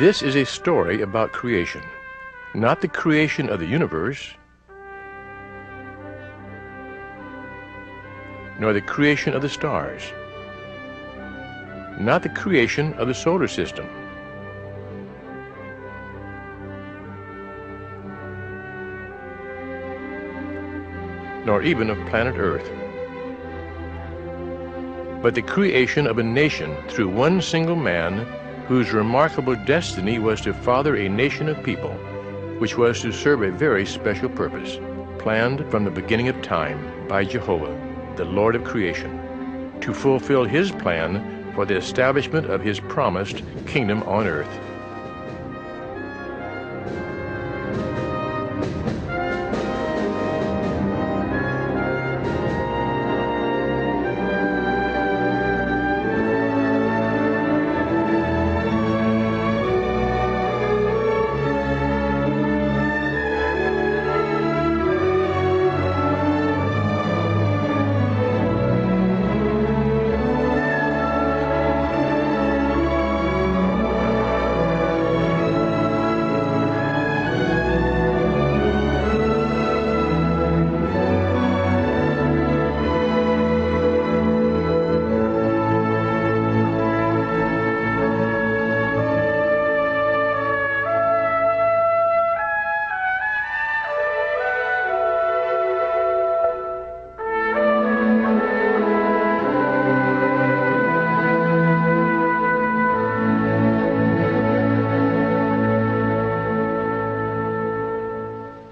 This is a story about creation, not the creation of the universe, nor the creation of the stars, not the creation of the solar system, nor even of planet Earth, but the creation of a nation through one single man whose remarkable destiny was to father a nation of people, which was to serve a very special purpose, planned from the beginning of time by Jehovah, the Lord of creation, to fulfill his plan for the establishment of his promised kingdom on earth.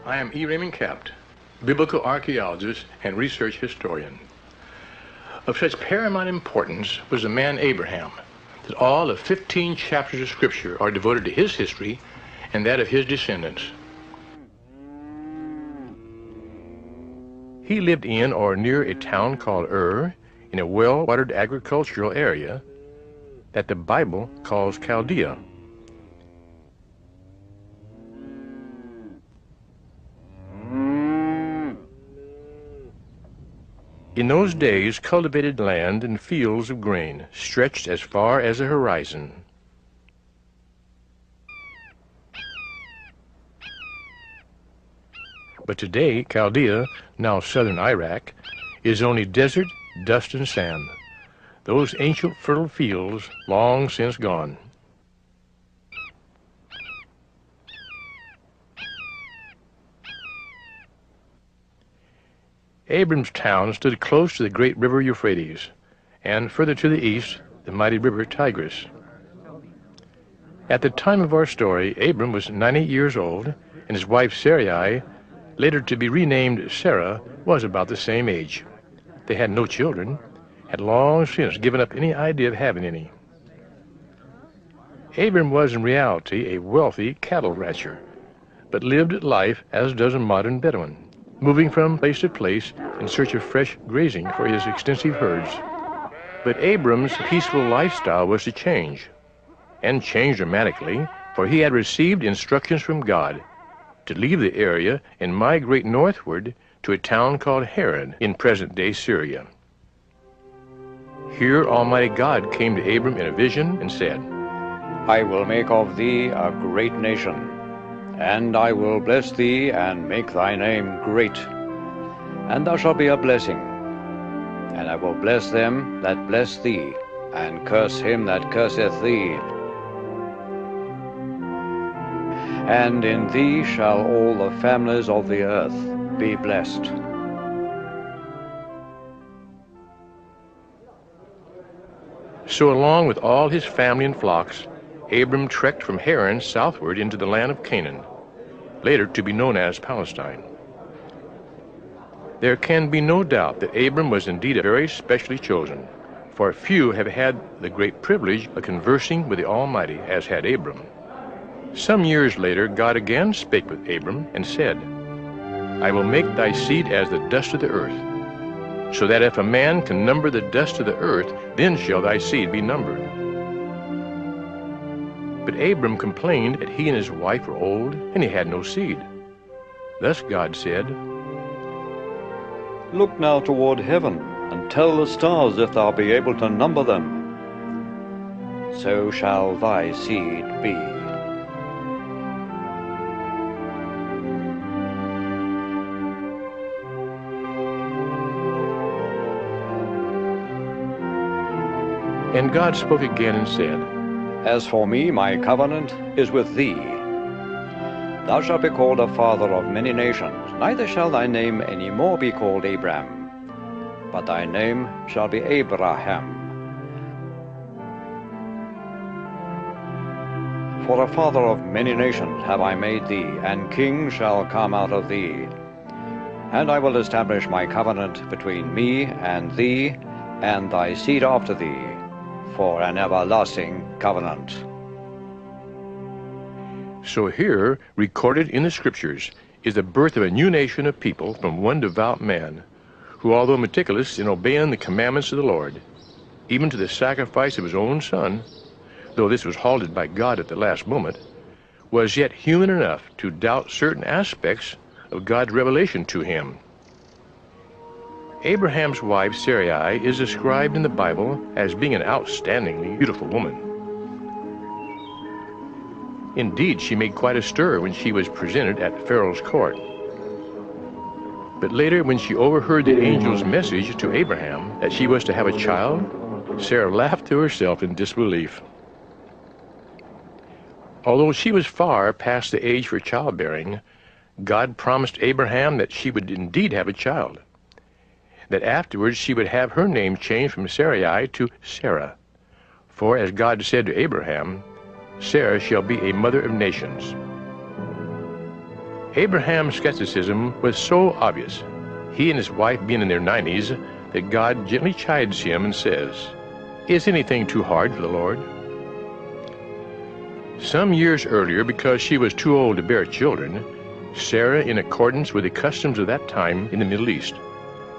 I am E. Raymond Capt, biblical archaeologist and research historian. Of such paramount importance was the man Abraham, that all of 15 chapters of Scripture are devoted to his history and that of his descendants. He lived in or near a town called Ur, in a well-watered agricultural area that the Bible calls Chaldea. In those days, cultivated land and fields of grain stretched as far as the horizon. But today, Chaldea, now southern Iraq, is only desert, dust, and sand, those ancient fertile fields long since gone. Abram's town stood close to the great river Euphrates, and further to the east, the mighty river Tigris. At the time of our story, Abram was 90 years old, and his wife Sarai, later to be renamed Sarah, was about the same age. They had no children, had long since given up any idea of having any. Abram was in reality a wealthy cattle rancher, but lived life as does a modern Bedouin, moving from place to place in search of fresh grazing for his extensive herds. But Abram's peaceful lifestyle was to change, and change dramatically, for he had received instructions from God to leave the area and migrate northward to a town called Haran in present-day Syria. Here Almighty God came to Abram in a vision and said, I will make of thee a great nation, and I will bless thee and make thy name great. And thou shalt be a blessing. And I will bless them that bless thee, and curse him that curseth thee. And in thee shall all the families of the earth be blessed. So along with all his family and flocks, Abram trekked from Haran southward into the land of Canaan, later to be known as Palestine. There can be no doubt that Abram was indeed very specially chosen, for few have had the great privilege of conversing with the Almighty as had Abram. Some years later, God again spake with Abram and said, I will make thy seed as the dust of the earth, so that if a man can number the dust of the earth, then shall thy seed be numbered. But Abram complained that he and his wife were old, and he had no seed. Thus God said, Look now toward heaven, and tell the stars if thou be able to number them. So shall thy seed be. And God spoke again and said, As for me, my covenant is with thee. Thou shalt be called a father of many nations, neither shall thy name any more be called Abram, but thy name shall be Abraham. For a father of many nations have I made thee, and kings shall come out of thee. And I will establish my covenant between me and thee, and thy seed after thee, for an everlasting covenant. So here, recorded in the Scriptures, is the birth of a new nation of people from one devout man, who, although meticulous in obeying the commandments of the Lord, even to the sacrifice of his own son, though this was halted by God at the last moment, was yet human enough to doubt certain aspects of God's revelation to him. Abraham's wife Sarai is described in the Bible as being an outstandingly beautiful woman. Indeed, she made quite a stir when she was presented at Pharaoh's court. But later, when she overheard the angel's message to Abraham that she was to have a child, Sarah laughed to herself in disbelief. Although she was far past the age for childbearing, God promised Abraham that she would indeed have a child, that afterwards she would have her name changed from Sarai to Sarah. For as God said to Abraham, Sarah shall be a mother of nations. Abraham's skepticism was so obvious, he and his wife being in their 90s, that God gently chides him and says, Is anything too hard for the Lord? Some years earlier, because she was too old to bear children, Sarah, in accordance with the customs of that time in the Middle East,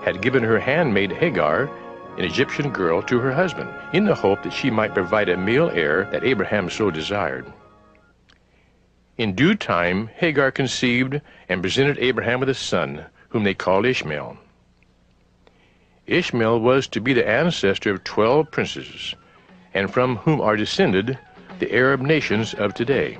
had given her handmaid Hagar, an Egyptian girl, to her husband, in the hope that she might provide a male heir that Abraham so desired. In due time, Hagar conceived and presented Abraham with a son, whom they called Ishmael. Ishmael was to be the ancestor of 12 princes, and from whom are descended the Arab nations of today.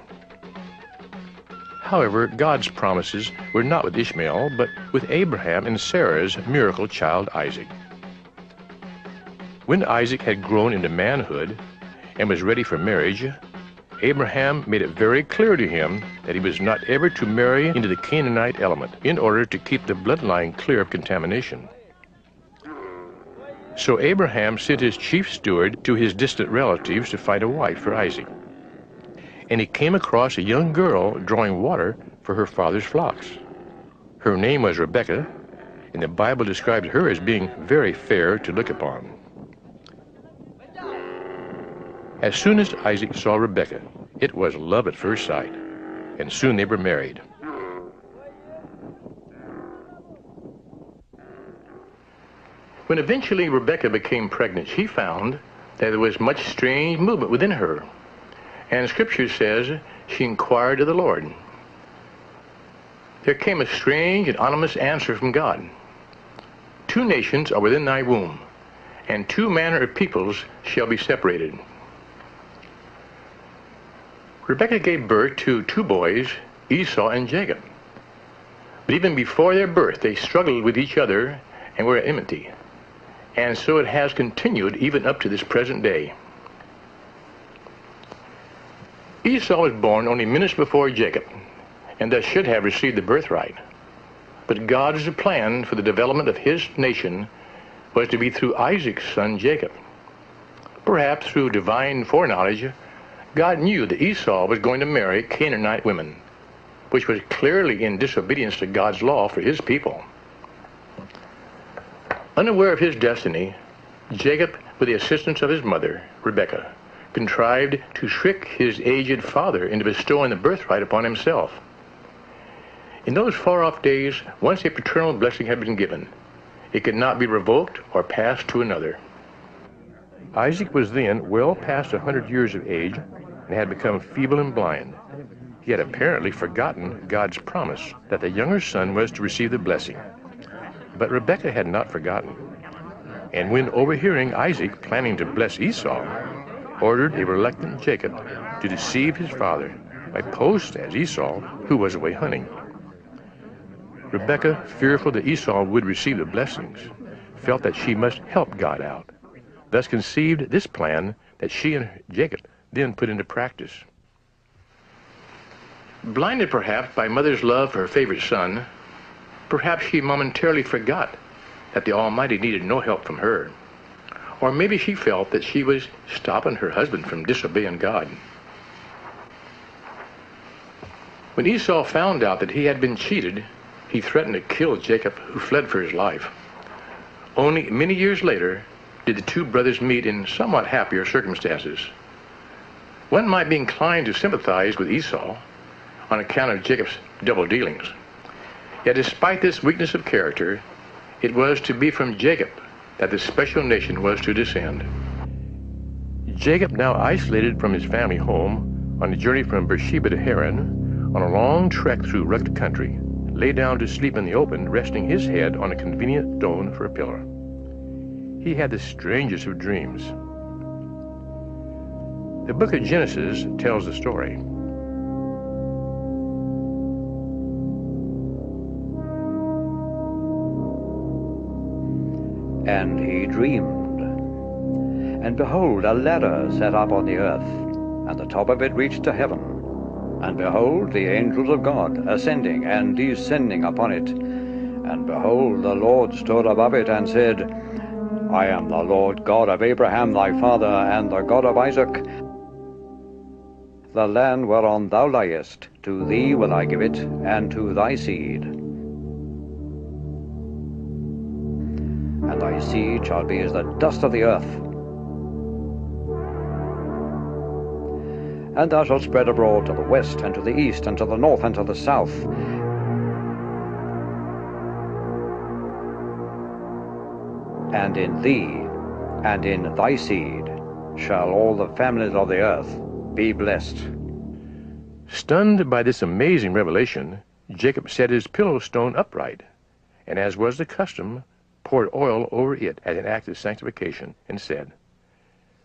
However, God's promises were not with Ishmael, but with Abraham and Sarah's miracle child Isaac. When Isaac had grown into manhood and was ready for marriage, Abraham made it very clear to him that he was not ever to marry into the Canaanite element in order to keep the bloodline clear of contamination. So Abraham sent his chief steward to his distant relatives to find a wife for Isaac. And he came across a young girl drawing water for her father's flocks. Her name was Rebekah, and the Bible describes her as being very fair to look upon. As soon as Isaac saw Rebekah, it was love at first sight, and soon they were married. When eventually Rebekah became pregnant, she found that there was much strange movement within her. And Scripture says she inquired of the Lord. There came a strange and ominous answer from God. 2 nations are within thy womb, and 2 manner of peoples shall be separated. Rebekah gave birth to 2 boys, Esau and Jacob. But even before their birth, they struggled with each other and were at enmity. And so it has continued even up to this present day. Esau was born only minutes before Jacob, and thus should have received the birthright. But God's plan for the development of his nation was to be through Isaac's son Jacob. Perhaps through divine foreknowledge, God knew that Esau was going to marry Canaanite women, which was clearly in disobedience to God's law for his people. Unaware of his destiny, Jacob, with the assistance of his mother, Rebekah, contrived to trick his aged father into bestowing the birthright upon himself. In those far-off days, once a paternal blessing had been given, it could not be revoked or passed to another. Isaac was then well past 100 years of age and had become feeble and blind. He had apparently forgotten God's promise that the younger son was to receive the blessing. But Rebekah had not forgotten, and when overhearing Isaac planning to bless Esau, ordered a reluctant Jacob to deceive his father by posing as Esau, who was away hunting. Rebekah, fearful that Esau would receive the blessings, felt that she must help God out. thus conceived this plan that she and Jacob then put into practice. Blinded perhaps by mother's love for her favorite son, perhaps she momentarily forgot that the Almighty needed no help from her. Or maybe she felt that she was stopping her husband from disobeying God. When Esau found out that he had been cheated, he threatened to kill Jacob, who fled for his life. Only many years later did the two brothers meet in somewhat happier circumstances. One might be inclined to sympathize with Esau on account of Jacob's double dealings. Yet despite this weakness of character, it was to be from Jacob that the special nation was to descend. Jacob, now isolated from his family home on a journey from Beersheba to Haran, on a long trek through rugged country, lay down to sleep in the open, resting his head on a convenient stone for a pillow. He had the strangest of dreams. The book of Genesis tells the story. And he dreamed. And behold, a ladder set up on the earth, and the top of it reached to heaven. And behold, the angels of God ascending and descending upon it. And behold, the Lord stood above it and said, I am the Lord God of Abraham thy father, and the God of Isaac. The land whereon thou liest, to thee will I give it, and to thy seed. And thy seed shall be as the dust of the earth. And thou shalt spread abroad to the west, and to the east, and to the north, and to the south. And in thee, and in thy seed, shall all the families of the earth be blessed. Stunned by this amazing revelation, Jacob set his pillow stone upright, and as was the custom, poured oil over it as an act of sanctification, and said,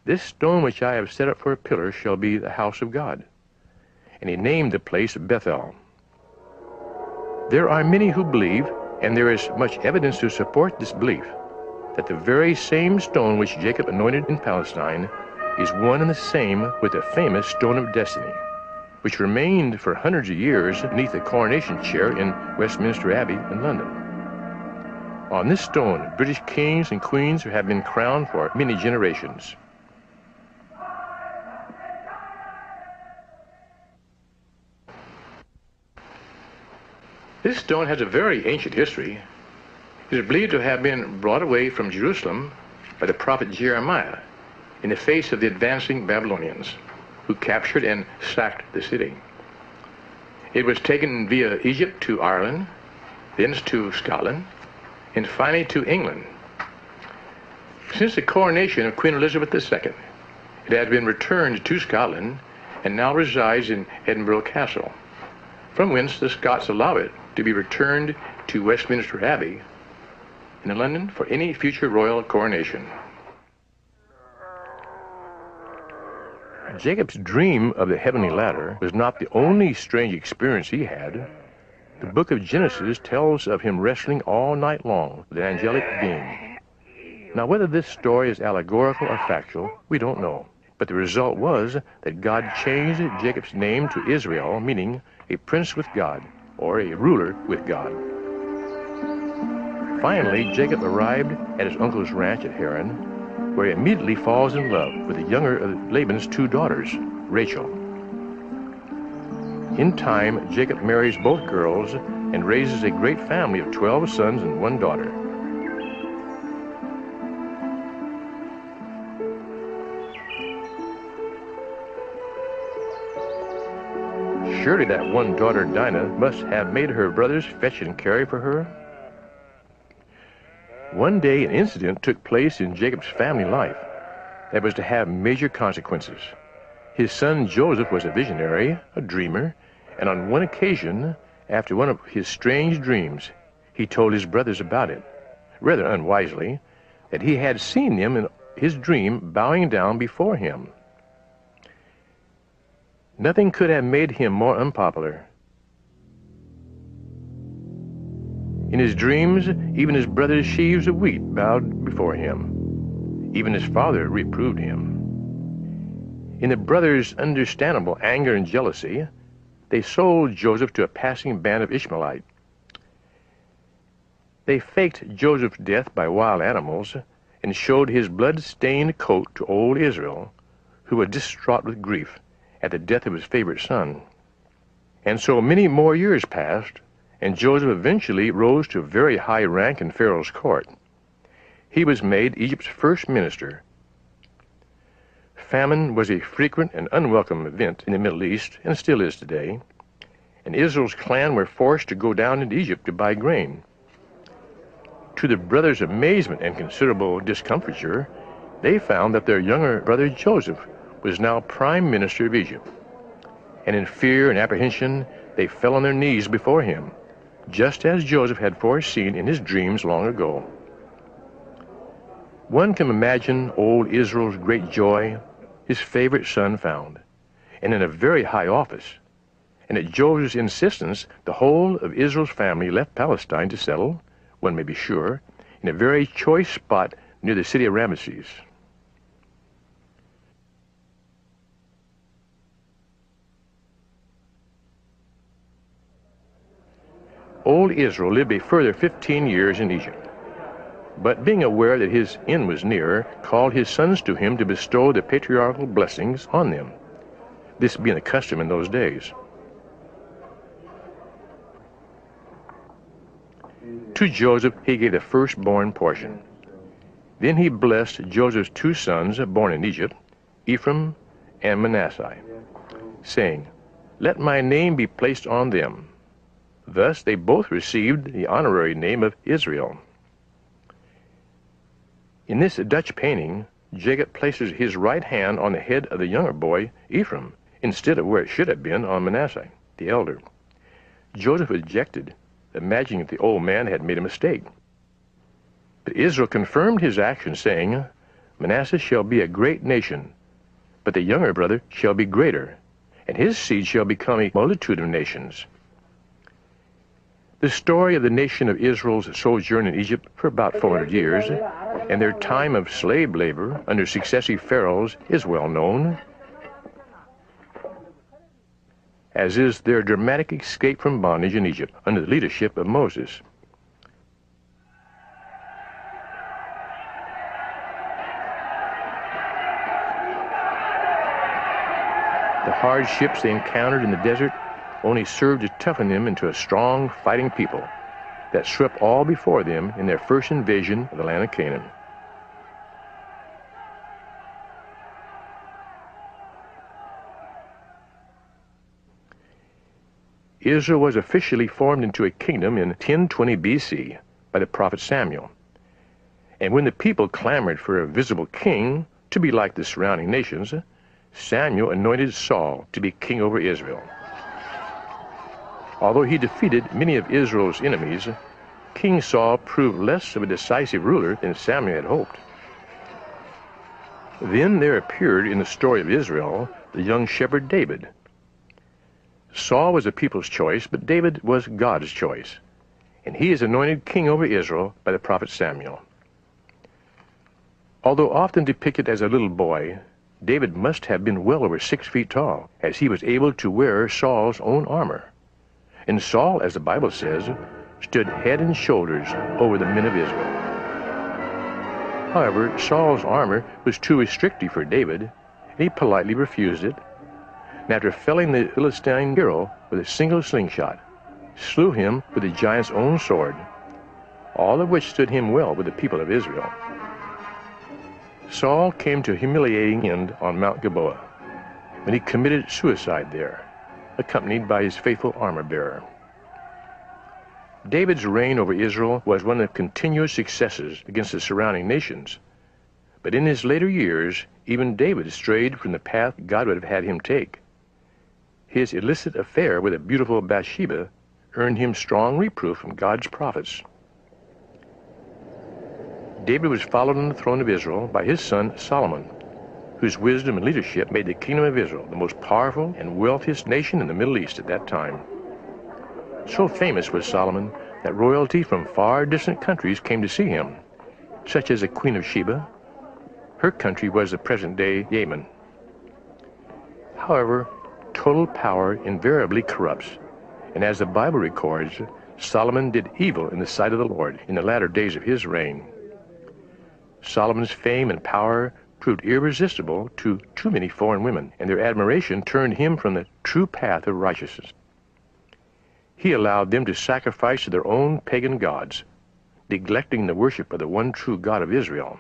This stone which I have set up for a pillar shall be the house of God. And he named the place Bethel. There are many who believe, and there is much evidence to support this belief, that the very same stone which Jacob anointed in Palestine is one and the same with the famous Stone of Destiny, which remained for hundreds of years beneath the coronation chair in Westminster Abbey in London. On this stone, British kings and queens have been crowned for many generations. This stone has a very ancient history. It is believed to have been brought away from Jerusalem by the prophet Jeremiah in the face of the advancing Babylonians, who captured and sacked the city. It was taken via Egypt to Ireland, thence to Scotland, and finally to England. Since the coronation of Queen Elizabeth II, it has been returned to Scotland and now resides in Edinburgh Castle, from whence the Scots allow it to be returned to Westminster Abbey in London for any future royal coronation. Jacob's dream of the heavenly ladder was not the only strange experience he had. The book of Genesis tells of him wrestling all night long with an angelic being. Now, whether this story is allegorical or factual, we don't know. But the result was that God changed Jacob's name to Israel, meaning a prince with God, or a ruler with God. Finally, Jacob arrived at his uncle's ranch at Haran, where he immediately falls in love with the younger of Laban's two daughters, Rachel. In time, Jacob marries both girls and raises a great family of 12 sons and one daughter. Surely that one daughter, Dinah, must have made her brothers fetch and carry for her. One day, an incident took place in Jacob's family life that was to have major consequences. His son Joseph was a visionary, a dreamer, and on one occasion, after one of his strange dreams, he told his brothers about it, rather unwisely, that he had seen them in his dream bowing down before him. Nothing could have made him more unpopular. In his dreams, even his brothers' sheaves of wheat bowed before him. Even his father reproved him. In the brothers' understandable anger and jealousy, they sold Joseph to a passing band of Ishmaelites. They faked Joseph's death by wild animals and showed his blood-stained coat to old Israel, who was distraught with grief at the death of his favorite son. And so many more years passed, and Joseph eventually rose to a very high rank in Pharaoh's court. He was made Egypt's first minister. Famine was a frequent and unwelcome event in the Middle East, and still is today, and Israel's clan were forced to go down into Egypt to buy grain. To the brothers' amazement and considerable discomfiture, they found that their younger brother Joseph was now prime minister of Egypt. And in fear and apprehension, they fell on their knees before him, just as Joseph had foreseen in his dreams long ago. One can imagine old Israel's great joy, his favorite son found, and in a very high office. And at Joseph's insistence, the whole of Israel's family left Palestine to settle, one may be sure, in a very choice spot near the city of Ramesses. Old Israel lived a further 15 years in Egypt, but being aware that his end was near, called his sons to him to bestow the patriarchal blessings on them, this being the custom in those days. To Joseph he gave the firstborn portion. Then he blessed Joseph's two sons born in Egypt, Ephraim and Manasseh, saying, "Let my name be placed on them." Thus they both received the honorary name of Israel. In this Dutch painting, Jacob places his right hand on the head of the younger boy, Ephraim, instead of where it should have been on Manasseh, the elder. Joseph objected, imagining that the old man had made a mistake. But Israel confirmed his action, saying, "Manasseh shall be a great nation, but the younger brother shall be greater, and his seed shall become a multitude of nations." The story of the nation of Israel's sojourn in Egypt for about 400 years, and their time of slave labor under successive pharaohs is well known, as is their dramatic escape from bondage in Egypt under the leadership of Moses. The hardships they encountered in the desert only served to toughen them into a strong fighting people that swept all before them in their first invasion of the land of Canaan. Israel was officially formed into a kingdom in 1020 BC by the prophet Samuel. And when the people clamored for a visible king to be like the surrounding nations, Samuel anointed Saul to be king over Israel. Although he defeated many of Israel's enemies, King Saul proved less of a decisive ruler than Samuel had hoped. Then there appeared in the story of Israel the young shepherd David. Saul was the people's choice, but David was God's choice, and he is anointed king over Israel by the prophet Samuel. Although often depicted as a little boy, David must have been well over 6 feet tall, as he was able to wear Saul's own armor. And Saul, as the Bible says, stood head and shoulders over the men of Israel. However, Saul's armor was too restrictive for David, and he politely refused it, and after felling the Philistine hero with a single slingshot, slew him with the giant's own sword, all of which stood him well with the people of Israel. Saul came to a humiliating end on Mount Gilboa, when he committed suicide there, accompanied by his faithful armor-bearer. David's reign over Israel was one of continuous successes against the surrounding nations, but in his later years, even David strayed from the path God would have had him take. His illicit affair with a beautiful Bathsheba earned him strong reproof from God's prophets. David was followed on the throne of Israel by his son Solomon, whose wisdom and leadership made the kingdom of Israel the most powerful and wealthiest nation in the Middle East at that time. So famous was Solomon that royalty from far distant countries came to see him, such as the Queen of Sheba, Her country was the present-day Yemen. However, total power invariably corrupts, and as the Bible records, Solomon did evil in the sight of the Lord in the latter days of his reign. Solomon's fame and power proved irresistible to too many foreign women, and their admiration turned him from the true path of righteousness. He allowed them to sacrifice to their own pagan gods, neglecting the worship of the one true God of Israel.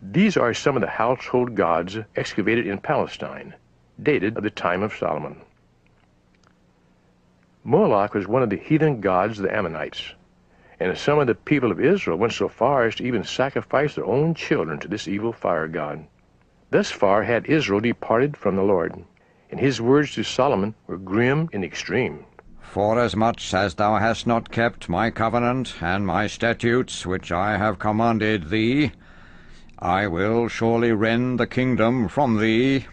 These are some of the household gods excavated in Palestine, dated of the time of Solomon. Moloch was one of the heathen gods of the Ammonites, and some of the people of Israel went so far as to even sacrifice their own children to this evil fire god. Thus far had Israel departed from the Lord, and his words to Solomon were grim in the extreme. Forasmuch as thou hast not kept my covenant and my statutes which I have commanded thee, I will surely rend the kingdom from thee.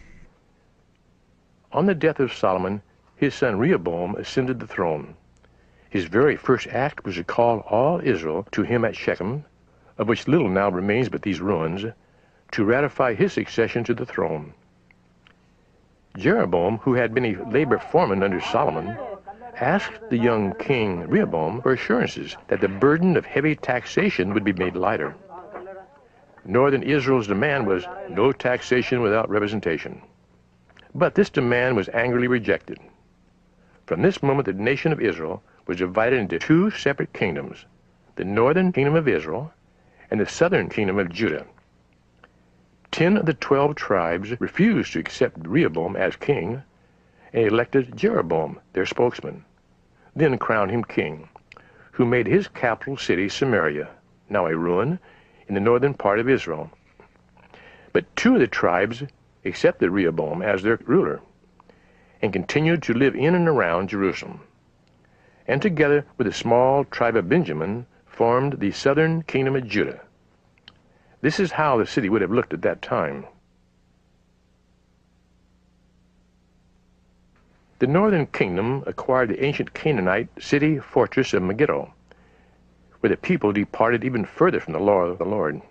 On the death of Solomon, his son Rehoboam ascended the throne. His very first act was to call all Israel to him at Shechem, of which little now remains but these ruins, to ratify his succession to the throne. Jeroboam, who had been a labor foreman under Solomon, asked the young king Rehoboam for assurances that the burden of heavy taxation would be made lighter. Northern Israel's demand was no taxation without representation. But this demand was angrily rejected. From this moment, the nation of Israel was divided into two separate kingdoms, the northern kingdom of Israel and the southern kingdom of Judah. 10 of the 12 tribes refused to accept Rehoboam as king and elected Jeroboam, their spokesman, then crowned him king, who made his capital city Samaria, now a ruin, in the northern part of Israel. But 2 of the tribes accepted Rehoboam as their ruler and continued to live in and around Jerusalem, and together with the small tribe of Benjamin formed the southern kingdom of Judah. This is how the city would have looked at that time. The northern kingdom acquired the ancient Canaanite city fortress of Megiddo, where the people departed even further from the law of the Lord.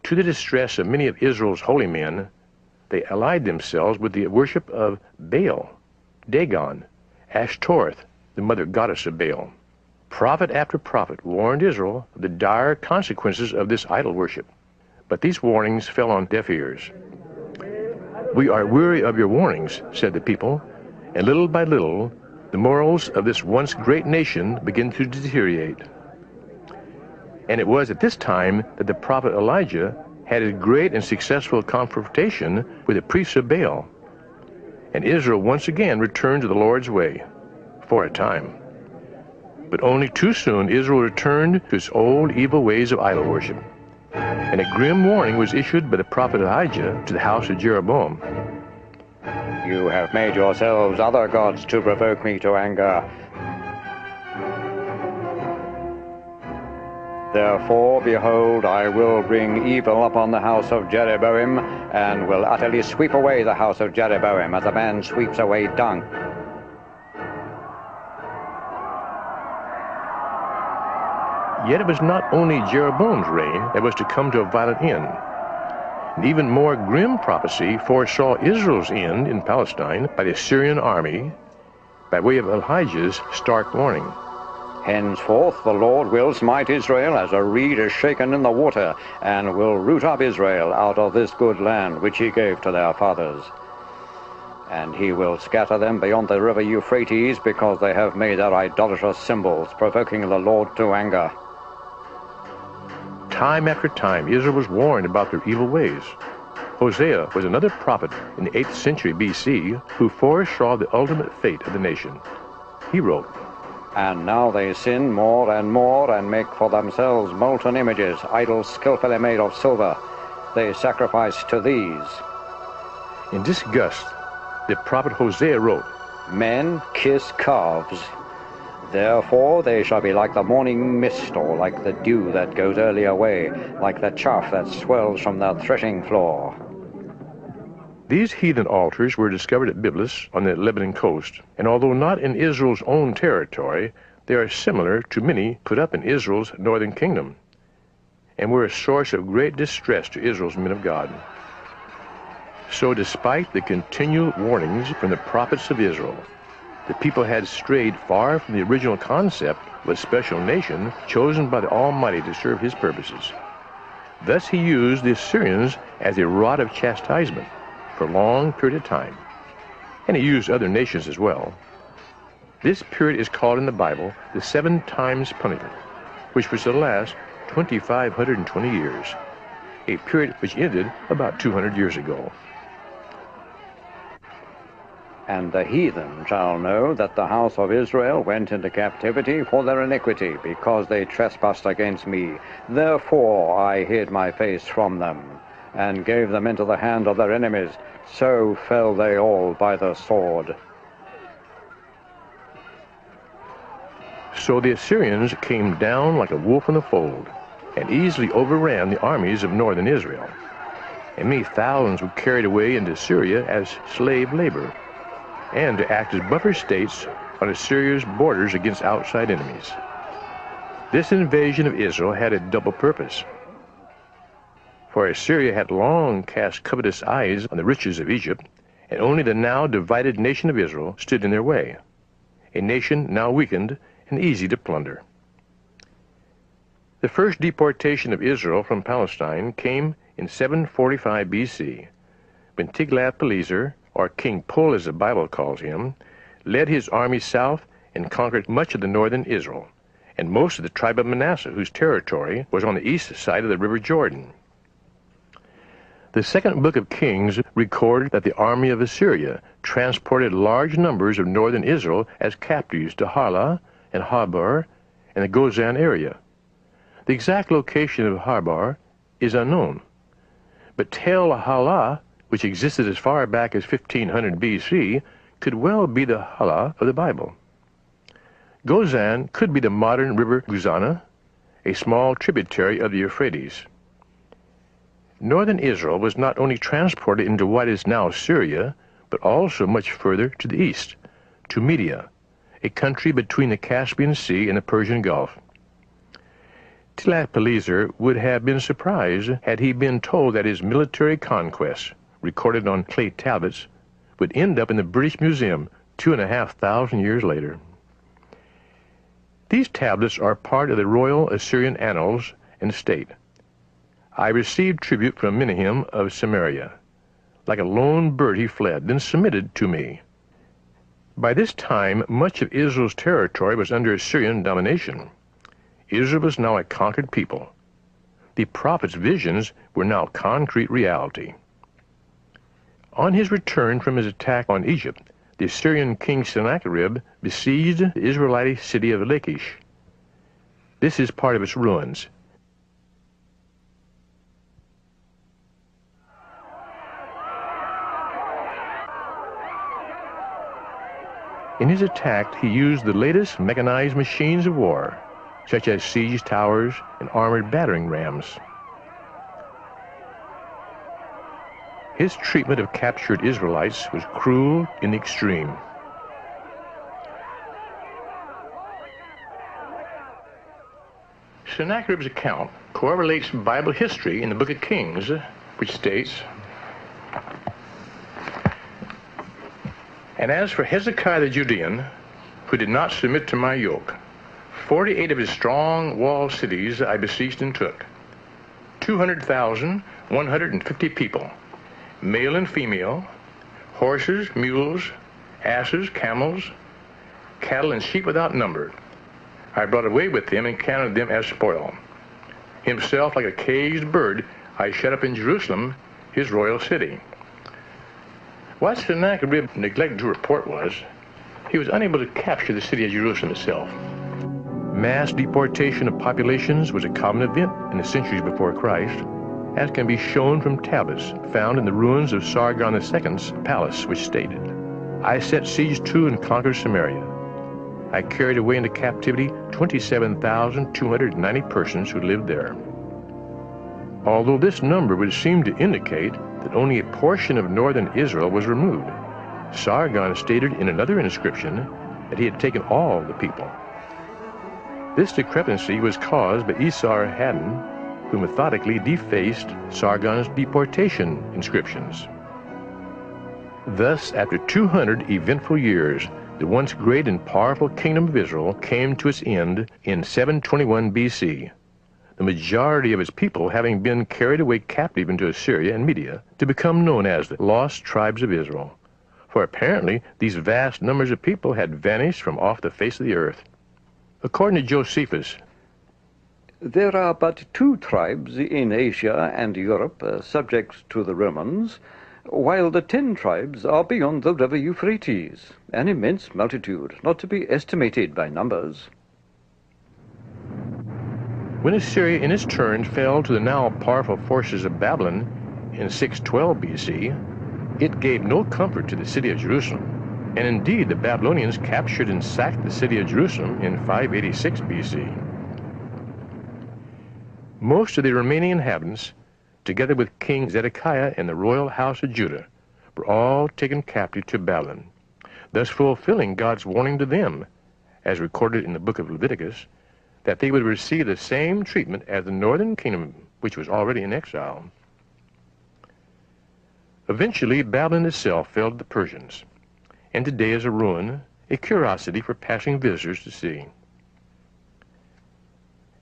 To the distress of many of Israel's holy men, they allied themselves with the worship of Baal, Dagon, Ashtoreth, the mother goddess of Baal. Prophet after prophet warned Israel of the dire consequences of this idol worship, but these warnings fell on deaf ears. "We are weary of your warnings," said the people, and little by little, the morals of this once great nation began to deteriorate. And it was at this time that the prophet Elijah had a great and successful confrontation with the priests of Baal, and Israel once again returned to the Lord's way, for a time. But only too soon Israel returned to its old evil ways of idol worship, and a grim warning was issued by the prophet Elijah to the house of Jeroboam. You have made yourselves other gods to provoke me to anger. Therefore, behold, I will bring evil upon the house of Jeroboam, and will utterly sweep away the house of Jeroboam as a man sweeps away dung. Yet it was not only Jeroboam's reign that was to come to a violent end. An even more grim prophecy foresaw Israel's end in Palestine by the Syrian army by way of Elijah's stark warning. Henceforth the Lord will smite Israel as a reed is shaken in the water, and will root up Israel out of this good land which he gave to their fathers. And he will scatter them beyond the river Euphrates, because they have made their idolatrous symbols, provoking the Lord to anger. Time after time, Israel was warned about their evil ways. Hosea was another prophet in the 8th century B.C. who foresaw the ultimate fate of the nation. He wrote, And now they sin more, and make for themselves molten images, idols skillfully made of silver. They sacrifice to these. In disgust, the prophet Hosea wrote, Men kiss calves. Therefore they shall be like the morning mist, or like the dew that goes early away, like the chaff that swells from the threshing floor. These heathen altars were discovered at Byblos on the Lebanon coast, and although not in Israel's own territory, they are similar to many put up in Israel's northern kingdom. and were a source of great distress to Israel's men of God. So despite the continual warnings from the prophets of Israel, the people had strayed far from the original concept of a special nation chosen by the Almighty to serve his purposes. Thus he used the Assyrians as a rod of chastisement for a long period of time, and he used other nations as well. This period is called in the Bible the 7 times punishment, which was to last 2,520 years, a period which ended about 200 years ago. And the heathen shall know that the house of Israel went into captivity for their iniquity, because they trespassed against me. Therefore I hid my face from them, and gave them into the hand of their enemies. So fell they all by the sword. So the Assyrians came down like a wolf in the fold, and easily overran the armies of northern Israel. And many thousands were carried away into Syria as slave labor, and to act as buffer states on Assyria's borders against outside enemies. This invasion of Israel had a double purpose. For Assyria had long cast covetous eyes on the riches of Egypt, and only the now divided nation of Israel stood in their way, a nation now weakened and easy to plunder. The first deportation of Israel from Palestine came in 745 BC, when Tiglath-Pileser, or King Pul as the Bible calls him, led his army south and conquered much of the northern Israel, and most of the tribe of Manasseh, whose territory was on the east side of the river Jordan. The second book of Kings recorded that the army of Assyria transported large numbers of northern Israel as captives to Harlah and Habor and the Gozan area. The exact location of Habor is unknown, but Tel Halah, which existed as far back as 1500 BC, could well be the Halah of the Bible. Gozan could be the modern river Guzana, a small tributary of the Euphrates. Northern Israel was not only transported into what is now Syria, but also much further to the east, to Media, a country between the Caspian Sea and the Persian Gulf. Tiglath-Pileser would have been surprised had he been told that his military conquests, recorded on clay tablets, would end up in the British Museum 2,500 years later. These tablets are part of the Royal Assyrian Annals and State. I received tribute from Menahem of Samaria. Like a lone bird he fled, then submitted to me. By this time, much of Israel's territory was under Assyrian domination. Israel was now a conquered people. The prophet's visions were now concrete reality. On his return from his attack on Egypt, the Assyrian king Sennacherib besieged the Israelite city of Lachish. This is part of its ruins. In his attack, he used the latest mechanized machines of war, such as siege towers and armored battering rams. His treatment of captured Israelites was cruel in the extreme. Sennacherib's account correlates Bible history in the book of Kings, which states, "And as for Hezekiah the Judean, who did not submit to my yoke, 48 of his strong walled cities I besieged and took, 200,150 people, male and female, horses, mules, asses, camels, cattle, and sheep without number. I brought away with him and counted them as spoil. Himself, like a caged bird, I shut up in Jerusalem, his royal city." What Sennacherib neglected to report was, he was unable to capture the city of Jerusalem itself. Mass deportation of populations was a common event in the centuries before Christ, as can be shown from tablets found in the ruins of Sargon II's palace, which stated, "I set siege to and conquered Samaria. I carried away into captivity 27,290 persons who lived there." Although this number would seem to indicate that only a portion of northern Israel was removed, Sargon stated in another inscription that he had taken all the people. This discrepancy was caused by Esar-Haddon, who methodically defaced Sargon's deportation inscriptions. Thus, after 200 eventful years, the once great and powerful kingdom of Israel came to its end in 721 BC, the majority of its people having been carried away captive into Assyria and Media to become known as the lost tribes of Israel. For apparently these vast numbers of people had vanished from off the face of the earth. According to Josephus, there are but 2 tribes in Asia and Europe subject to the Romans, while the 10 tribes are beyond the river Euphrates, an immense multitude, not to be estimated by numbers. When Assyria in its turn fell to the now powerful forces of Babylon in 612 BC, it gave no comfort to the city of Jerusalem, and indeed the Babylonians captured and sacked the city of Jerusalem in 586 BC. Most of the remaining inhabitants, together with King Zedekiah and the royal house of Judah, were all taken captive to Babylon, thus fulfilling God's warning to them, as recorded in the book of Leviticus, that they would receive the same treatment as the northern kingdom, which was already in exile. Eventually, Babylon itself fell to the Persians, and today is a ruin, a curiosity for passing visitors to see.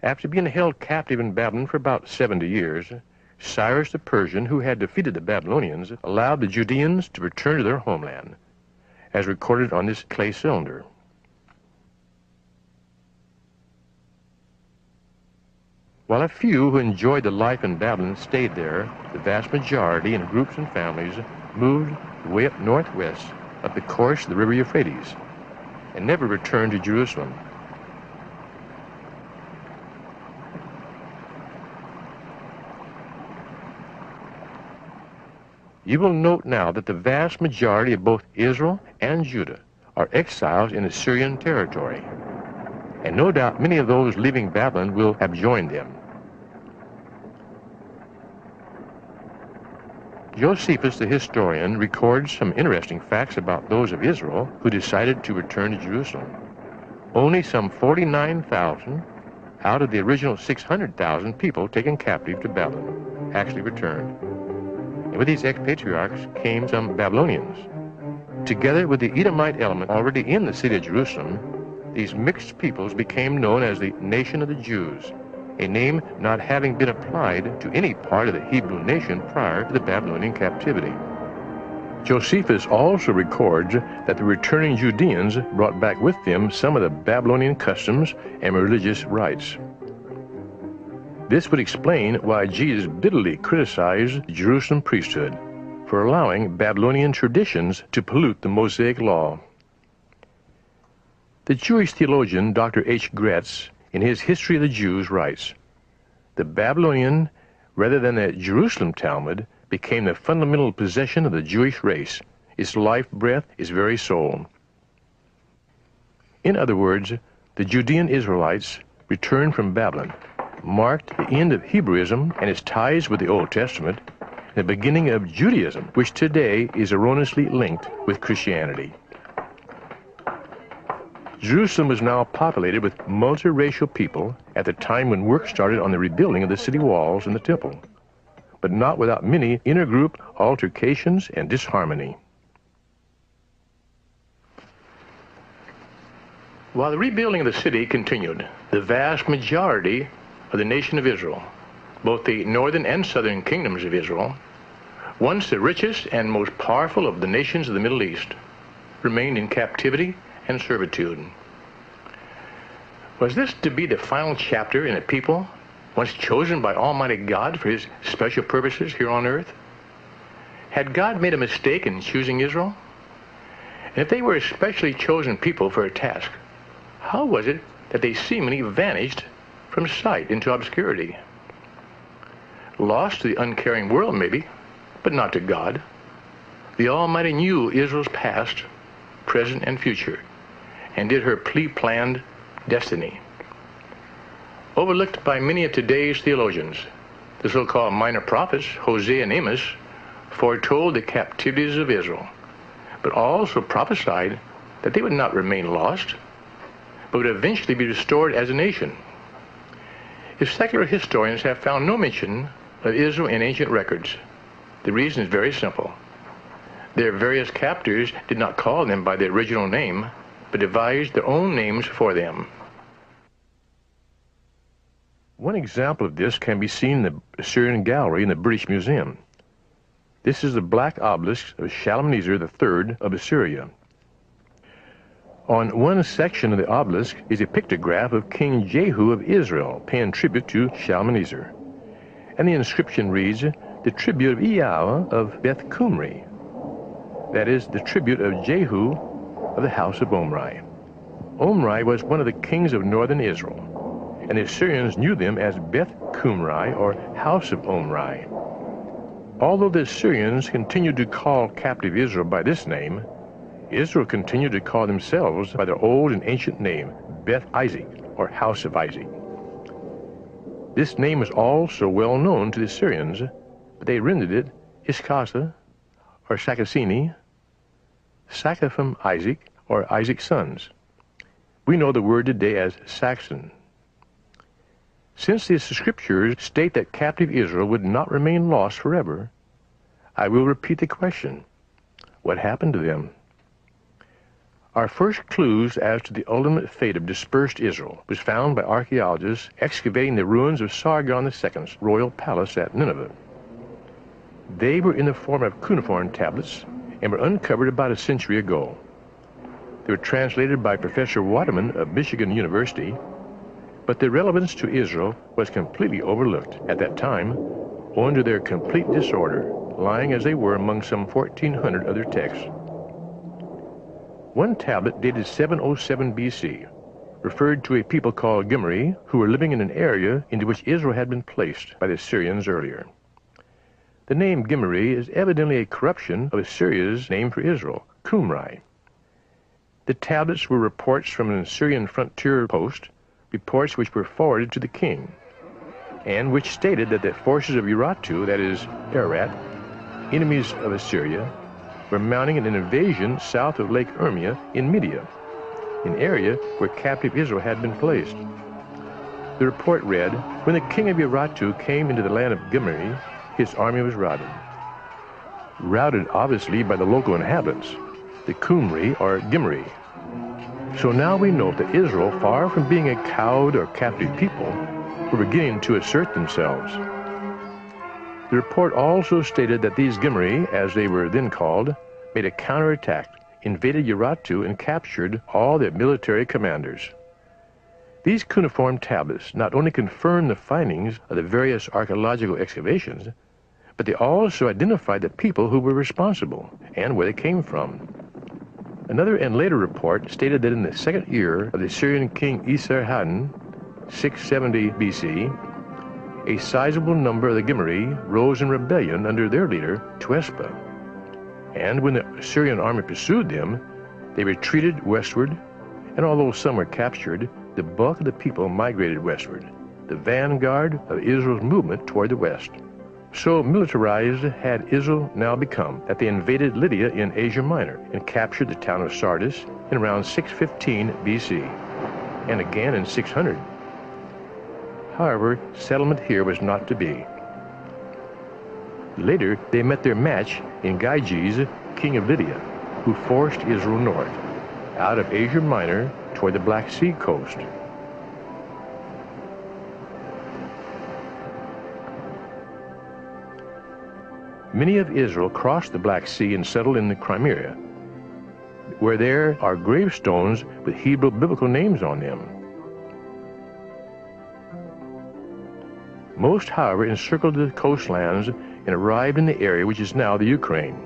After being held captive in Babylon for about 70 years, Cyrus the Persian, who had defeated the Babylonians, allowed the Judeans to return to their homeland, as recorded on this clay cylinder. While a few who enjoyed the life in Babylon stayed there, the vast majority, in groups and families, moved way up northwest up the course of the river Euphrates and never returned to Jerusalem. You will note now that the vast majority of both Israel and Judah are exiles in Assyrian territory, and no doubt many of those leaving Babylon will have joined them. Josephus the historian records some interesting facts about those of Israel who decided to return to Jerusalem. Only some 49,000 out of the original 600,000 people taken captive to Babylon actually returned. And with these expatriarchs came some Babylonians. Together with the Edomite element already in the city of Jerusalem, these mixed peoples became known as the Nation of the Jews, a name not having been applied to any part of the Hebrew nation prior to the Babylonian captivity. Josephus also records that the returning Judeans brought back with them some of the Babylonian customs and religious rites. This would explain why Jesus bitterly criticized the Jerusalem priesthood for allowing Babylonian traditions to pollute the Mosaic law. The Jewish theologian Dr. H. Gretz, in his History of the Jews, writes, "The Babylonian, rather than the Jerusalem Talmud, became the fundamental possession of the Jewish race, its life breath, its very soul." In other words, the Judean Israelites returned from Babylon marked the end of Hebrewism and its ties with the Old Testament, the beginning of Judaism, which today is erroneously linked with Christianity. Jerusalem was now populated with multiracial people at the time when work started on the rebuilding of the city walls and the temple, but not without many intergroup altercations and disharmony. While the rebuilding of the city continued, the vast majority of the nation of Israel, both the northern and southern kingdoms of Israel, once the richest and most powerful of the nations of the Middle East, remained in captivity and servitude. Was this to be the final chapter in a people once chosen by Almighty God for his special purposes here on earth? Had God made a mistake in choosing Israel? And if they were a specially chosen people for a task, how was it that they seemingly vanished from sight into obscurity? Lost to the uncaring world, maybe, but not to God. The Almighty knew Israel's past, present, and future, and did her pre-planned destiny. Overlooked by many of today's theologians, the so-called minor prophets, Hosea and Amos, foretold the captivities of Israel, but also prophesied that they would not remain lost, but would eventually be restored as a nation. If secular historians have found no mention of Israel in ancient records, the reason is very simple. Their various captors did not call them by their original name, but devised their own names for them. One example of this can be seen in the Assyrian Gallery in the British Museum. This is the black obelisk of Shalmaneser III of Assyria. On one section of the obelisk is a pictograph of King Jehu of Israel paying tribute to Shalmaneser. And the inscription reads, "The tribute of Eah of Beth Cumri." That is, the tribute of Jehu of the house of Omri. Omri was one of the kings of northern Israel, and the Assyrians knew them as Beth Cumri, or house of Omri. Although the Assyrians continued to call captive Israel by this name, Israel continued to call themselves by their old and ancient name, Beth Isaac, or house of Isaac. This name was also well known to the Assyrians, but they rendered it Iskasa, or Sakasini, Saka from Isaac, or Isaac's sons. We know the word today as Saxon. Since the scriptures state that captive Israel would not remain lost forever, I will repeat the question: what happened to them? Our first clues as to the ultimate fate of dispersed Israel was found by archaeologists excavating the ruins of Sargon II's royal palace at Nineveh. They were in the form of cuneiform tablets and were uncovered about a century ago. They were translated by Professor Waterman of Michigan University, but their relevance to Israel was completely overlooked at that time owing to their complete disorder, lying as they were among some 1,400 other texts. One tablet dated 707 BC referred to a people called Gimira who were living in an area into which Israel had been placed by the Assyrians earlier. The name Gimira is evidently a corruption of Assyria's name for Israel, Qumri. The tablets were reports from an Assyrian frontier post, reports which were forwarded to the king, and which stated that the forces of Urartu, that is, Ararat, enemies of Assyria, were mounting an invasion south of Lake Urmia in Media, an area where captive Israel had been placed. The report read, "When the king of Urartu came into the land of Gimira, his army was routed." Routed, obviously, by the local inhabitants, the Qumri or Gimri. So now we know that Israel, far from being a cowed or captive people, were beginning to assert themselves. The report also stated that these Gimri, as they were then called, made a counterattack, invaded Urartu, and captured all their military commanders. These cuneiform tablets not only confirm the findings of the various archaeological excavations, but they also identified the people who were responsible and where they came from. Another and later report stated that in the second year of the Assyrian king Esarhaddon, 670 BC, a sizable number of the Gimri rose in rebellion under their leader, Tuespa. And when the Assyrian army pursued them, they retreated westward, and although some were captured, the bulk of the people migrated westward, the vanguard of Israel's movement toward the west. So militarized had Israel now become that they invaded Lydia in Asia Minor and captured the town of Sardis in around 615 BC, and again in 600. However, settlement here was not to be. Later, they met their match in Gyges, king of Lydia, who forced Israel north, out of Asia Minor toward the Black Sea coast. Many of Israel crossed the Black Sea and settled in the Crimea, where there are gravestones with Hebrew biblical names on them. Most, however, encircled the coastlands and arrived in the area which is now the Ukraine.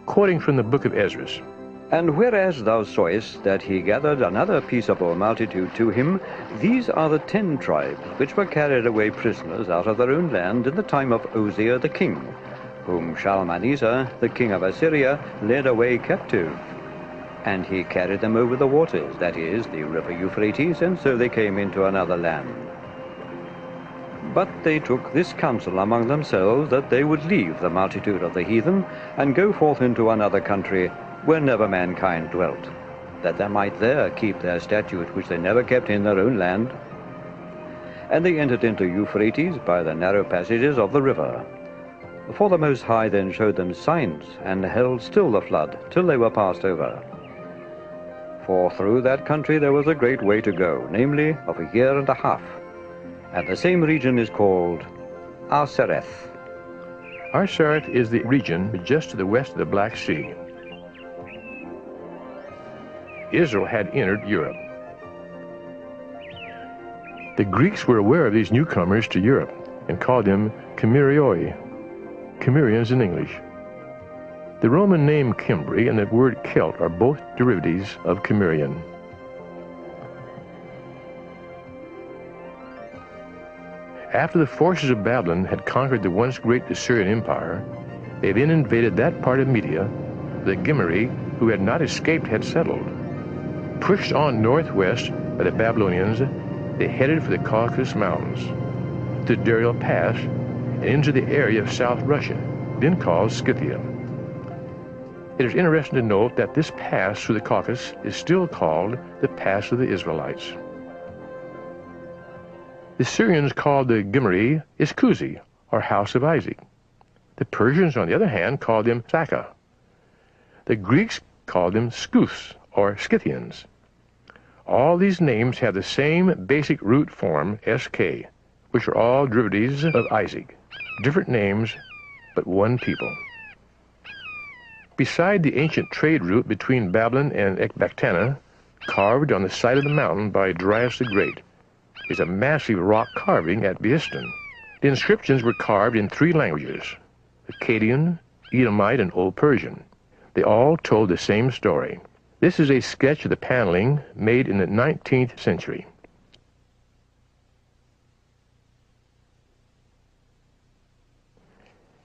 Quoting from the book of Ezra, "And whereas thou sawest that he gathered another peaceable multitude to him, these are the 10 tribes which were carried away prisoners out of their own land in the time of Uzziah the king, whom Shalmaneser, the king of Assyria, led away captive. And he carried them over the waters, that is, the river Euphrates, and so they came into another land. But they took this counsel among themselves, that they would leave the multitude of the heathen, and go forth into another country, where never mankind dwelt, that they might there keep their statute which they never kept in their own land. and they entered into Euphrates by the narrow passages of the river. For the Most High then showed them signs, and held still the flood, till they were passed over. For through that country there was a great way to go, namely of a year and a half, and the same region is called Arsereth. Arsereth is the region just to the west of the Black Sea. Israel had entered Europe. The Greeks were aware of these newcomers to Europe and called them Gimirioi, Cimmerians in English. The Roman name Cimbri and the word Celt are both derivatives of Cimmerian. After the forces of Babylon had conquered the once great Assyrian Empire, they then invaded that part of Media the Gimiri, who had not escaped, had settled. Pushed on northwest by the Babylonians, they headed for the Caucasus Mountains, to Daryl Pass, and into the area of South Russia, then called Scythia. It is interesting to note that this pass through the Caucasus is still called the Pass of the Israelites. The Syrians called the Gimri Iskuzi, or House of Isaac. The Persians, on the other hand, called them Saka. The Greeks called them Skufs, or Scythians. All these names have the same basic root form, SK, which are all derivatives of Isaac. Different names, but one people. Beside the ancient trade route between Babylon and Ecbatana, carved on the side of the mountain by Darius the Great, is a massive rock carving at Behistun. The inscriptions were carved in 3 languages, Akkadian, Edomite, and Old Persian. They all told the same story. This is a sketch of the paneling made in the 19th century.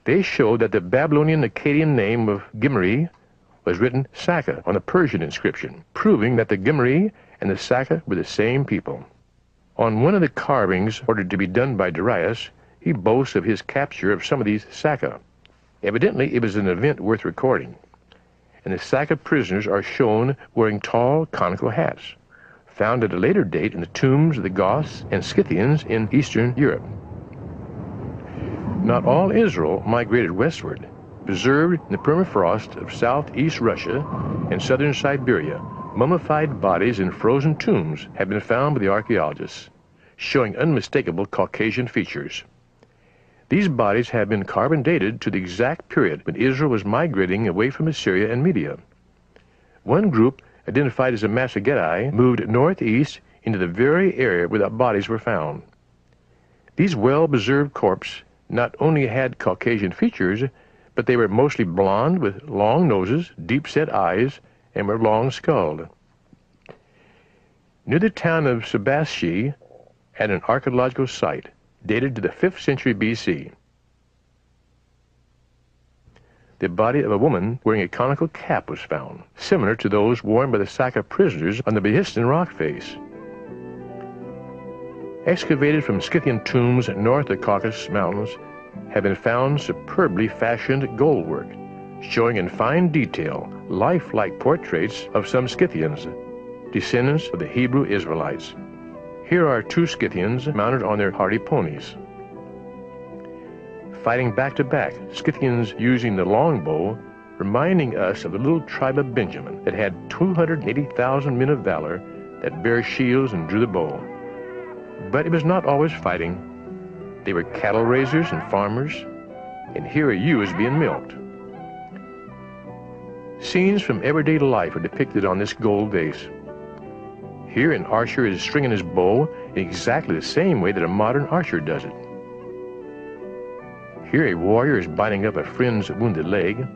They show that the Babylonian Akkadian name of Gimri was written Saka on the Persian inscription, proving that the Gimri and the Saka were the same people. On one of the carvings ordered to be done by Darius, he boasts of his capture of some of these Saka. Evidently, it was an event worth recording, and the Saka prisoners are shown wearing tall, conical hats, found at a later date in the tombs of the Goths and Scythians in Eastern Europe. Not all Israel migrated westward. Preserved in the permafrost of southeast Russia and southern Siberia, mummified bodies in frozen tombs have been found by the archaeologists, showing unmistakable Caucasian features. These bodies have been carbon dated to the exact period when Israel was migrating away from Assyria and Media. One group, identified as the Massagetae, moved northeast into the very area where the bodies were found. These well-preserved corpses not only had Caucasian features, but they were mostly blond with long noses, deep-set eyes, and were long-skulled. Near the town of Sebastian, at an archaeological site dated to the 5th century BC, the body of a woman wearing a conical cap was found, similar to those worn by the Saka prisoners on the Behistun rock face. Excavated from Scythian tombs north of the Caucasus Mountains have been found superbly fashioned gold work, showing in fine detail lifelike portraits of some Scythians, descendants of the Hebrew Israelites. Here are 2 Scythians mounted on their hardy ponies. Fighting back to back, Scythians using the longbow, reminding us of the little tribe of Benjamin that had 280,000 men of valor that bare shields and drew the bow. But it was not always fighting. They were cattle raisers and farmers, and here a ewe is being milked. Scenes from everyday life are depicted on this gold vase. Here an archer is stringing his bow in exactly the same way that a modern archer does it. Here a warrior is binding up a friend's wounded leg.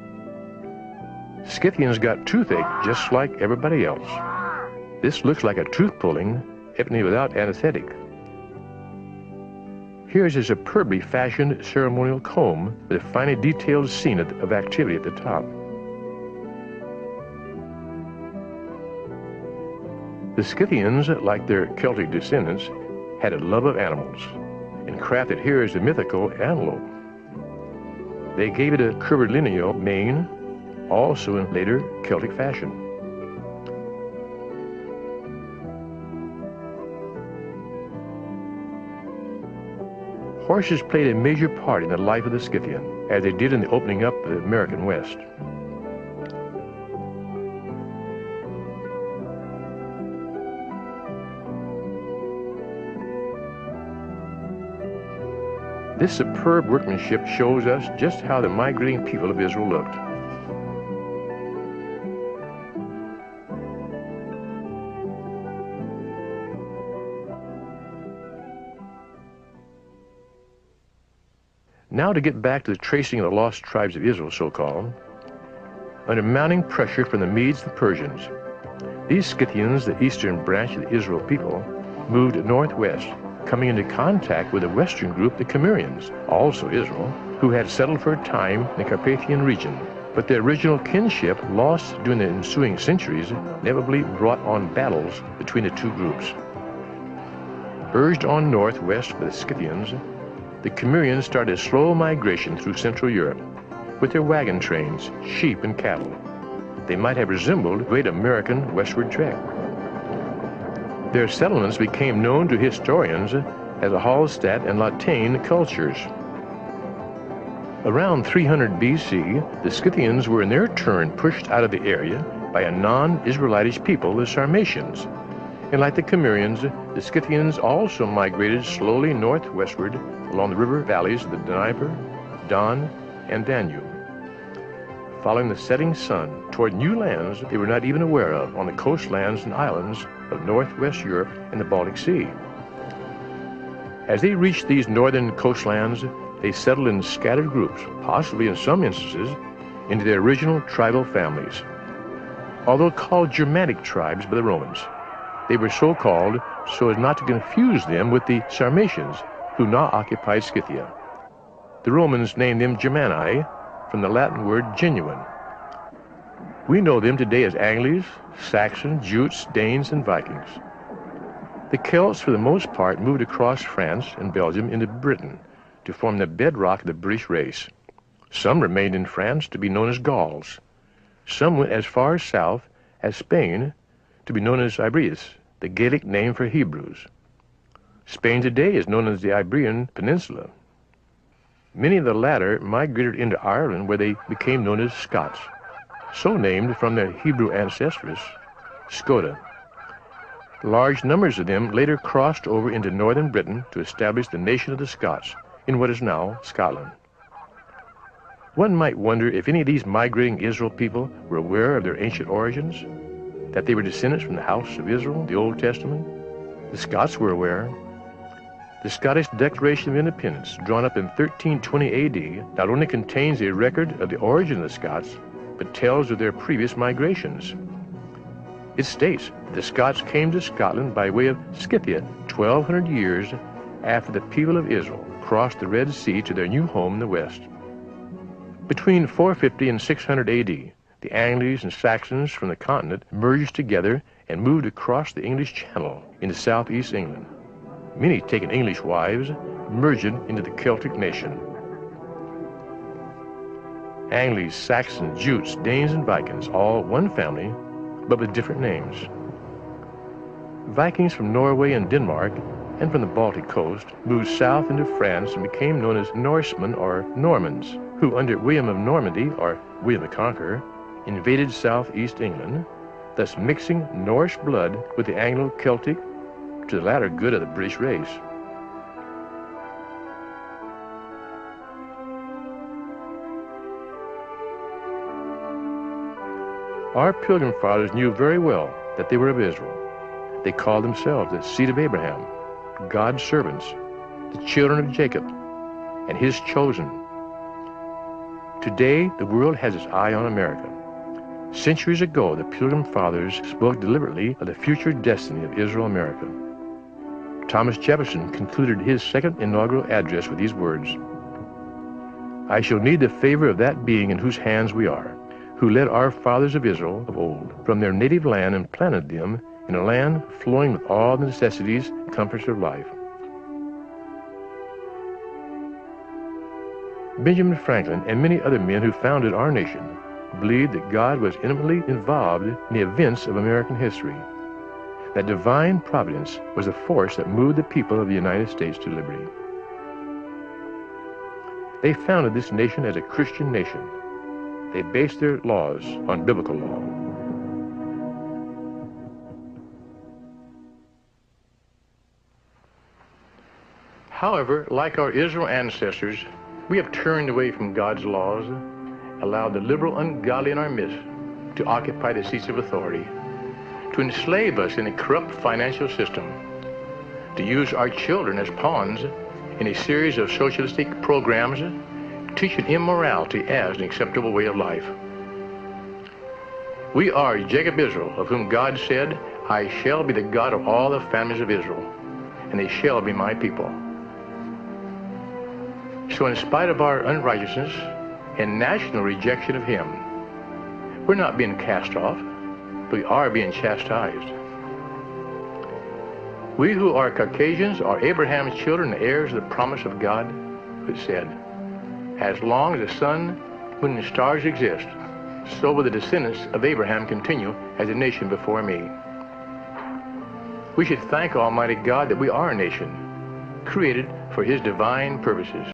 Scythians got toothache just like everybody else. This looks like a tooth pulling, evidently without anesthetic. Here is a superbly fashioned ceremonial comb with a finely detailed scene of activity at the top. The Scythians, like their Celtic descendants, had a love of animals, and crafted here is the mythical antelope. They gave it a curvilineal mane, also in later Celtic fashion. Horses played a major part in the life of the Scythian, as they did in the opening up of the American West. This superb workmanship shows us just how the migrating people of Israel looked. Now to get back to the tracing of the lost tribes of Israel, so-called. Under mounting pressure from the Medes and Persians, these Scythians, the eastern branch of the Israel people, moved northwest, coming into contact with the western group, the Cimmerians, also Israel, who had settled for a time in the Carpathian region. But their original kinship, lost during the ensuing centuries, inevitably brought on battles between the two groups. Urged on northwest by the Scythians, the Cimmerians started a slow migration through Central Europe with their wagon trains, sheep, and cattle. They might have resembled great American westward trek. Their settlements became known to historians as the Hallstatt and Latène cultures. Around 300 BC, the Scythians were in their turn pushed out of the area by a non-Israelitish people, the Sarmatians. And like the Cimmerians, the Scythians also migrated slowly northwestward along the river valleys of the Dnieper, Don, and Danube, following the setting sun toward new lands they were not even aware of on the coastlands and islands of northwest Europe and the Baltic Sea. As they reached these northern coastlands, they settled in scattered groups, possibly in some instances, into their original tribal families. Although called Germanic tribes by the Romans, they were so called so as not to confuse them with the Sarmatians, who now occupied Scythia. The Romans named them Germani, from the Latin word genuine. We know them today as Angles, Saxons, Jutes, Danes, and Vikings. The Celts, for the most part, moved across France and Belgium into Britain to form the bedrock of the British race. Some remained in France to be known as Gauls. Some went as far south as Spain to be known as Ibrius, the Gaelic name for Hebrews. Spain today is known as the Iberian Peninsula. Many of the latter migrated into Ireland, where they became known as Scots, so named from their Hebrew ancestors, Scoda. Large numbers of them later crossed over into northern Britain to establish the nation of the Scots in what is now Scotland. One might wonder if any of these migrating Israel people were aware of their ancient origins, that they were descendants from the house of Israel, the Old Testament. The Scots were aware. The Scottish Declaration of Independence, drawn up in 1320 AD, not only contains a record of the origin of the Scots, but tells of their previous migrations. It states that the Scots came to Scotland by way of Scythia 1,200 years after the people of Israel crossed the Red Sea to their new home in the west. Between 450 and 600 AD, the Angles and Saxons from the continent merged together and moved across the English Channel into southeast England. Many taking English wives, merging into the Celtic nation. Angles, Saxons, Jutes, Danes, and Vikings, all one family, but with different names. Vikings from Norway and Denmark and from the Baltic coast moved south into France and became known as Norsemen or Normans, who under William of Normandy, or William the Conqueror, invaded southeast England, thus mixing Norse blood with the Anglo-Celtic, to the latter good of the British race. Our Pilgrim Fathers knew very well that they were of Israel. They called themselves the seed of Abraham, God's servants, the children of Jacob, and his chosen. Today, the world has its eye on America. Centuries ago, the Pilgrim Fathers spoke deliberately of the future destiny of Israel-America. Thomas Jefferson concluded his second inaugural address with these words: "I shall need the favor of that being in whose hands we are, who led our fathers of Israel of old from their native land and planted them in a land flowing with all the necessities and comforts of life." Benjamin Franklin and many other men who founded our nation believed that God was intimately involved in the events of American history, that divine providence was the force that moved the people of the United States to liberty. They founded this nation as a Christian nation. They based their laws on biblical law. However, like our Israel ancestors, we have turned away from God's laws, allowed the liberal ungodly in our midst to occupy the seats of authority, to enslave us in a corrupt financial system, to use our children as pawns in a series of socialistic programs teaching immorality as an acceptable way of life. We are Jacob Israel, of whom God said, I shall be the God of all the families of Israel, and they shall be my people. So in spite of our unrighteousness and national rejection of him, we're not being cast off, we are being chastised. We who are Caucasians are Abraham's children and heirs of the promise of God, who said, as long as the sun, moon, and stars exist, so will the descendants of Abraham continue as a nation before me. We should thank Almighty God that we are a nation, created for his divine purposes.